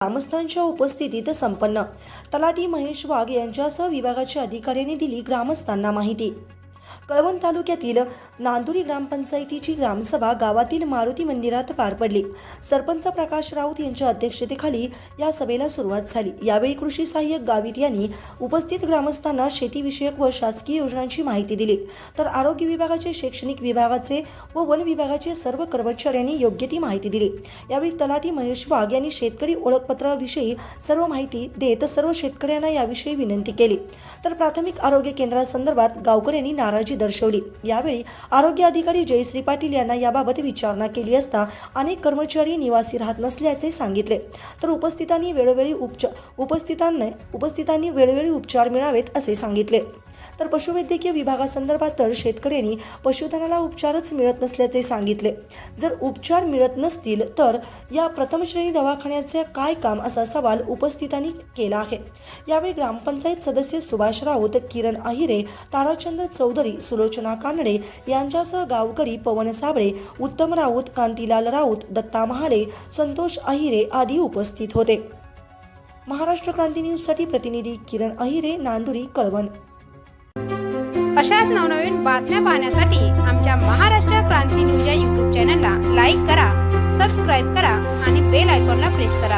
ग्रामस्थांच्या उपस्थितीत संपन्न। तलाठी महेश वाघ यांच्यासह विभागाच्या अधिकाऱ्यांनी दिली ग्रामस्थांना माहिती। कळवण तालुक्यातील नांदुरी ग्रामपंचायतीची ग्रामसभा गावातील मारुती मंदिरात पार पडली। सरपंच प्रकाश राऊत यांच्या अध्यक्षतेखाली या सभेला सुरुवात झाली। यावेळी कृषी सहाय्यक गावित यांनी उपस्थित ग्रामस्थांना शेतीविषयक व शासकीय योजनांची माहिती दिली, तर आरोग्य विभागाचे, शैक्षणिक विभागाचे व वन विभागाचे सर्व कर्मचाऱ्यांनी योग्य ती माहिती दिली। यावेळी तलाठी महेश वाघ यांनी शेतकरी ओळखपत्राविषयी सर्व माहिती देत सर्व शेतकऱ्यांना याविषयी विनंती केली, तर प्राथमिक आरोग्य केंद्रासंदर्भात गावकऱ्यांनी नाराजी दर्शवली। यावेळी आरोग्य अधिकारी जयश्री पाटील यांना याबाबत विचारणा केली असता अनेक कर्मचारी निवासी राहत नसल्याचे सांगितले, तर उपस्थितांनी वेळोवेळी उपचार मिळावेत असे सांगितले। तर पशुवैद्यकीय विभागासंदर्भात तर शेतकऱ्यांनी पशुधनाला उपचारच मिळत नसल्याचे सांगितले। जर उपचार मिळत नसतील तर या प्रथम श्रेणी दवाखान्याचे काय काम, असा सवाल उपस्थितांनी केला आहे। यावेळी ग्रामपंचायत सदस्य सुभाष राऊत, किरण अहिरे, ताराचंद चौधरी, सुलोचना कानडे यांच्यासह गावकरी पवन साबळे, उत्तम राऊत, कांतीलाल राऊत, दत्ता महाले, संतोष अहिरे आदी उपस्थित होते। महाराष्ट्र क्रांती न्यूजसाठी प्रतिनिधी किरण अहिरे, नांदुरी, कळवण। अशाच नवनवीन बातम्या पाहण्यासाठी आमच्या महाराष्ट्र क्रांती न्यूज या YouTube चॅनलला लाईक करा, सबस्क्राईब करा आणि बेल आयकॉनला प्रेस करा।